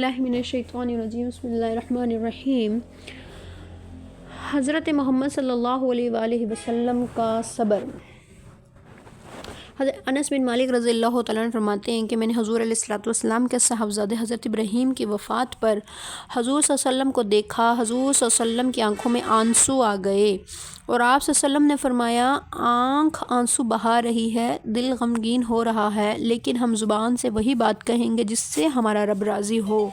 باللہ من الشیطان الرجیم بسم اللہ الرحمن الرحیم۔ حضرت محمد صلی اللہ علیہ وآلہ وسلم کا صبر۔ حضرت انس بن مالک رضی اللہ تعالیٰ عنہ فرماتے ہیں کہ میں نے حضور علیہ الصلوۃ والسلام کے صاحبزادے حضرت ابراہیم کی وفات پر حضور صلی اللہ علیہ وسلم کو دیکھا۔ حضور صلی اللہ علیہ وسلم کی آنکھوں میں آنسو آ گئے اور آپ صلی اللہ علیہ وسلم نے فرمایا، آنکھ آنسو بہا رہی ہے، دل غمگین ہو رہا ہے، لیکن ہم زبان سے وہی بات کہیں گے جس سے ہمارا رب راضی ہو۔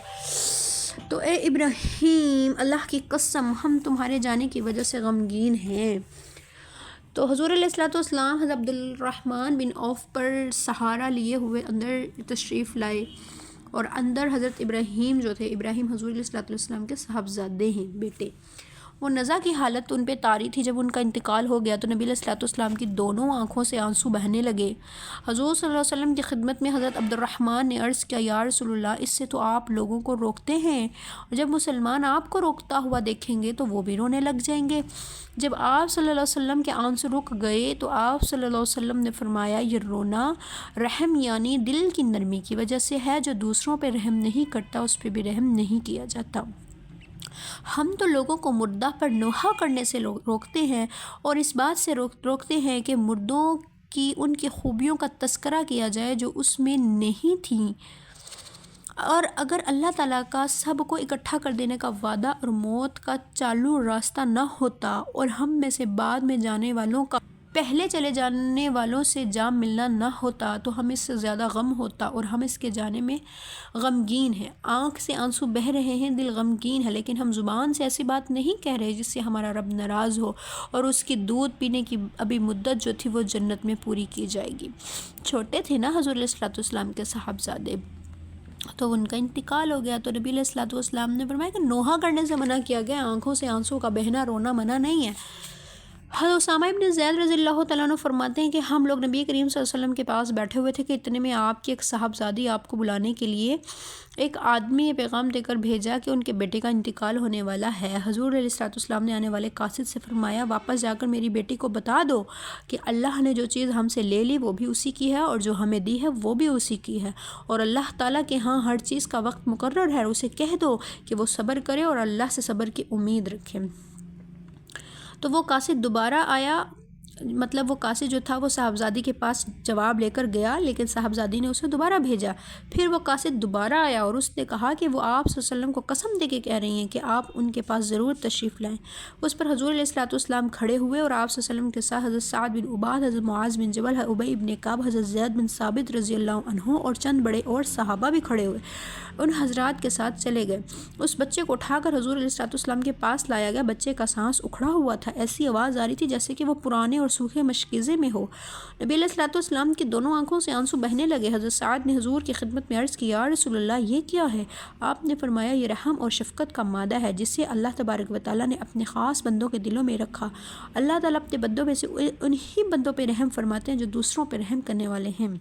تو اے ابراہیم، اللہ کی قسم ہم تمہارے جانے کی وجہ سے غمگین ہیں۔ تو حضور علیہ الصلوۃ والسلام حضرت عبد الرحمن بن عوف پر سہارا لیے ہوئے اندر تشریف لائے، اور اندر حضرت ابراہیم جو تھے، ابراہیم حضور علیہ الصلوۃ والسلام کے صاحبزادے ہیں، بیٹے، وہ نزع کی حالت ان پہ طاری تھی۔ جب ان کا انتقال ہو گیا تو نبی علیہ الصلوۃ والسلام کی دونوں آنکھوں سے آنسو بہنے لگے۔ حضور صلی اللہ علیہ وسلم کی خدمت میں حضرت عبد الرحمن نے عرض کیا، یا رسول اللہ، اس سے تو آپ لوگوں کو روکتے ہیں، اور جب مسلمان آپ کو روکتا ہوا دیکھیں گے تو وہ بھی رونے لگ جائیں گے۔ جب آپ صلی اللہ علیہ وسلم کے آنسو رک گئے تو آپ صلی اللہ علیہ وسلم نے فرمایا، یہ رونا رحم یعنی دل کی نرمی کی وجہ سے ہے، جو دوسروں پہ رحم نہیں کرتا اس پہ بھی رحم نہیں کیا جاتا۔ ہم تو لوگوں کو مردہ پر نوحہ کرنے سے روکتے ہیں، اور اس بات سے روکتے ہیں کہ مردوں کی ان کی خوبیوں کا تذکرہ کیا جائے جو اس میں نہیں تھیں۔ اور اگر اللہ تعالیٰ کا سب کو اکٹھا کر دینے کا وعدہ اور موت کا چالو راستہ نہ ہوتا، اور ہم میں سے بعد میں جانے والوں کا پہلے چلے جانے والوں سے جا ملنا نہ ہوتا، تو ہم اس سے زیادہ غم ہوتا، اور ہم اس کے جانے میں غمگین ہیں۔ آنکھ سے آنسو بہہ رہے ہیں، دل غمگین ہے، لیکن ہم زبان سے ایسی بات نہیں کہہ رہے جس سے ہمارا رب ناراض ہو، اور اس کی دودھ پینے کی ابھی مدت جو تھی وہ جنت میں پوری کی جائے گی۔ چھوٹے تھے نا حضور علیہ الصلوۃ والسلام کے صاحبزادے، تو ان کا انتقال ہو گیا، تو نبی علیہ الصلوۃ والسلام نے فرمایا کہ نوحہ کرنے سے منع کیا گیا، آنکھوں سے آنسو کا بہنا رونا منع نہیں ہے۔ حضرت اسامہ بن زید رضی اللہ تعالیٰ عنہ فرماتے ہیں کہ ہم لوگ نبی کریم صلی اللہ علیہ وسلم کے پاس بیٹھے ہوئے تھے کہ اتنے میں آپ کی ایک صاحبزادی آپ کو بلانے کے لیے ایک آدمی یہ پیغام دے کر بھیجا کہ ان کے بیٹے کا انتقال ہونے والا ہے۔ حضور علیہ الصلوۃ والسلام نے آنے والے قاصد سے فرمایا، واپس جا کر میری بیٹی کو بتا دو کہ اللہ نے جو چیز ہم سے لے لی وہ بھی اسی کی ہے، اور جو ہمیں دی ہے وہ بھی اسی کی ہے، اور اللہ تعالیٰ کے ہاں ہر چیز کا وقت مقرر ہے۔ اسے کہہ دو کہ وہ صبر کرے اور اللہ سے صبر کی امید رکھے۔ تو وہ قاصد دوبارہ آیا، مطلب وہ قاصد جو تھا وہ صاحبزادی کے پاس جواب لے کر گیا، لیکن صاحبزادی نے اسے دوبارہ بھیجا۔ پھر وہ قاصد دوبارہ آیا اور اس نے کہا کہ وہ آپ صلی اللہ علیہ وسلم کو قسم دے کے کہہ رہی ہیں کہ آپ ان کے پاس ضرور تشریف لائیں۔ اس پر حضور علیہ الصلوۃ والسلام کھڑے ہوئے، اور آپ صلی اللہ علیہ وسلم کے ساتھ حضرت سعد بن عباد، حضرت معاذ بن جبل، ابی بن کعب، حضرت زید بن ثابت رضی اللہ عنہ اور چند بڑے اور صحابہ بھی کھڑے ہوئے، ان حضرات کے ساتھ چلے گئے۔ اس بچے کو اٹھا کر حضور علیہ الصلوۃ والسلام کے پاس لایا گیا۔ بچے کا سانس اکھڑا ہوا تھا، ایسی آواز آ رہی تھی جیسے کہ وہ پرانے اور سوکھے مشکیزے میں ہو۔ نبی علیہ الصلوۃ والسلام کی دونوں آنکھوں سے آنسو بہنے لگے۔ حضرت سعد نے حضور کی خدمت میں عرض کی، یا رسول اللہ، یہ کیا ہے؟ آپ نے فرمایا، یہ رحم اور شفقت کا مادہ ہے جسے اللہ تبارک و تعالیٰ نے اپنے خاص بندوں کے دلوں میں رکھا۔ اللہ تعالیٰ اپنے بندوں میں سے انہی بندوں پہ رحم فرماتے ہیں جو دوسروں پہ رحم کرنے والے ہیں۔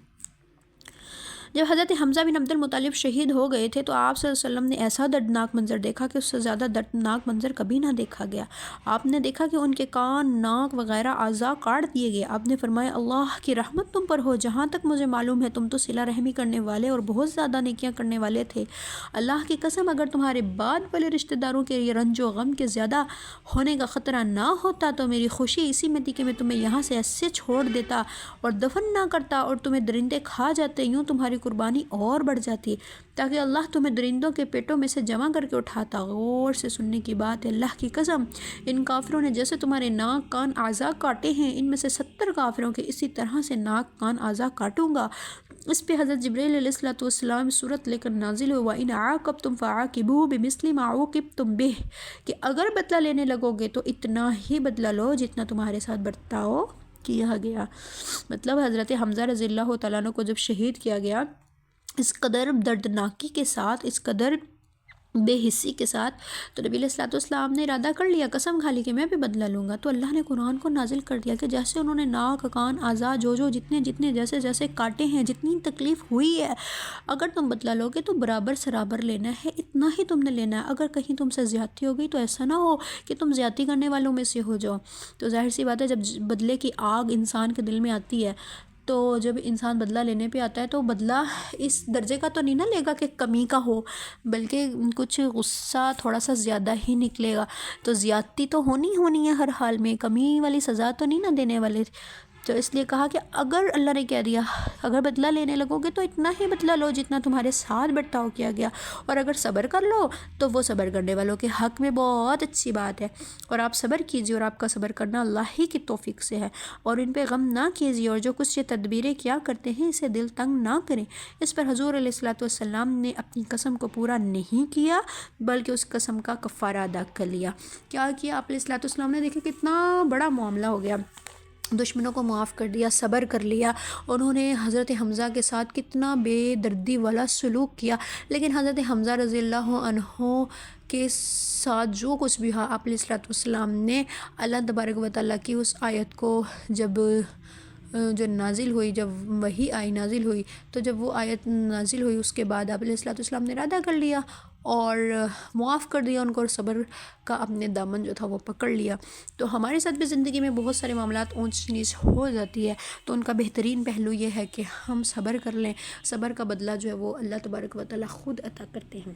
جب حضرت حمزہ بن عبد المطلب شہید ہو گئے تھے تو آپ صلی اللہ علیہ وسلم نے ایسا دردناک منظر دیکھا کہ اس سے زیادہ دردناک منظر کبھی نہ دیکھا گیا۔ آپ نے دیکھا کہ ان کے کان، ناک وغیرہ اعضاء کاٹ دیے گئے۔ آپ نے فرمایا، اللہ کی رحمت تم پر ہو، جہاں تک مجھے معلوم ہے تم تو صلہ رحمی کرنے والے اور بہت زیادہ نیکیاں کرنے والے تھے۔ اللہ کی قسم، اگر تمہارے بعد والے رشتہ داروں کے یہ رنج و غم کے زیادہ ہونے کا خطرہ نہ ہوتا تو میری خوشی اسی میں تھی کہ میں تمہیں یہاں سے ایسے چھوڑ دیتا اور دفن نہ کرتا، اور تمہیں درندے کھا جاتے، یوں تمہاری قربانی اور بڑھ جاتی، تاکہ اللہ تمہیں درندوں کے پیٹوں میں سے جمع کر کے اٹھاتا۔ غور سے سننے کی بات ہے، اللہ کی قسم، ان کافروں نے جیسے تمہارے ناک کان اعضاء کاٹے ہیں، ان میں سے 70 کافروں کے اسی طرح سے ناک کان اعضاء کاٹوں گا۔ اس پہ حضرت جبرائیل علیہ الصلوۃ والسلام صورت لے کر نازل ہوا، وَإِنْ عَاقَبْتُمْ فَعَاقِبُوا بِمِثْلِ مَا عُوقِبْتُمْ بِهِ، کہ اگر بدلہ لینے لگو گے تو اتنا ہی بدلہ لو جتنا تمہارے ساتھ برتاؤ کیا گیا۔ مطلب حضرت حمزہ رضی اللہ تعالیٰ عنہ کو جب شہید کیا گیا، اس قدر دردناکی کے ساتھ، اس قدر بے حسی کے ساتھ، تو نبی علیہ الصلوۃ والسلام نے ارادہ کر لیا، قسم کھا لی کہ میں بھی بدلہ لوں گا۔ تو اللہ نے قرآن کو نازل کر دیا کہ جیسے انہوں نے ناک کان اعضاء جو جتنے جیسے کاٹے ہیں، جتنی تکلیف ہوئی ہے، اگر تم بدلہ لو گے تو برابر سرابر لینا ہے، اتنا ہی تم نے لینا ہے۔ اگر کہیں تم سے زیادتی ہو گئی تو ایسا نہ ہو کہ تم زیادتی کرنے والوں میں سے ہو جاؤ۔ تو ظاہر سی بات ہے، جب بدلے کی آگ انسان کے دل میں آتی ہے تو جب انسان بدلہ لینے پہ آتا ہے تو بدلہ اس درجے کا تو نہیں نہ لے گا کہ کمی کا ہو، بلکہ کچھ غصہ تھوڑا سا زیادہ ہی نکلے گا. تو زیادتی تو ہونی ہے ہر حال میں، کمی والی سزا تو نہیں نہ دینے والے. تو اس لیے کہا کہ اگر اللہ نے کہہ دیا اگر بدلہ لینے لگو گے تو اتنا ہی بدلہ لو جتنا تمہارے ساتھ برتاؤ کیا گیا، اور اگر صبر کر لو تو وہ صبر کرنے والوں کے حق میں بہت اچھی بات ہے. اور آپ صبر کیجیے، اور آپ کا صبر کرنا اللہ ہی کی توفیق سے ہے، اور ان پہ غم نہ کیجیے، اور جو کچھ یہ تدبیریں کیا کرتے ہیں اسے دل تنگ نہ کریں. اس پر حضور علیہ الصلوۃ والسلام نے اپنی قسم کو پورا نہیں کیا، بلکہ اس قسم کا کفارہ ادا کر لیا. کیا کیا آپ علیہ الصلوۃ والسلام نے؟ دیکھیں کتنا بڑا معاملہ ہو گیا، دشمنوں کو معاف کر دیا، صبر کر لیا. انہوں نے حضرت حمزہ کے ساتھ کتنا بے دردی والا سلوک کیا، لیکن حضرت حمزہ رضی اللہ عنہ کے ساتھ جو کچھ بھی ہوا، آپ علیہ الصلوۃ والسلام نے اللہ تبارک و تعالیٰ کی اس آیت کو جو نازل ہوئی، جب وحی آئی نازل ہوئی، تو جب وہ آیت نازل ہوئی اس کے بعد آپ علیہ الصلوۃ والسلام نے ارادہ کر لیا اور معاف کر دیا ان کو، اور صبر کا اپنے دامن جو تھا وہ پکڑ لیا. تو ہمارے ساتھ بھی زندگی میں بہت سارے معاملات اونچ نیچ ہو جاتی ہے، تو ان کا بہترین پہلو یہ ہے کہ ہم صبر کر لیں. صبر کا بدلہ جو ہے وہ اللہ تبارک و تعالیٰ خود عطا کرتے ہیں.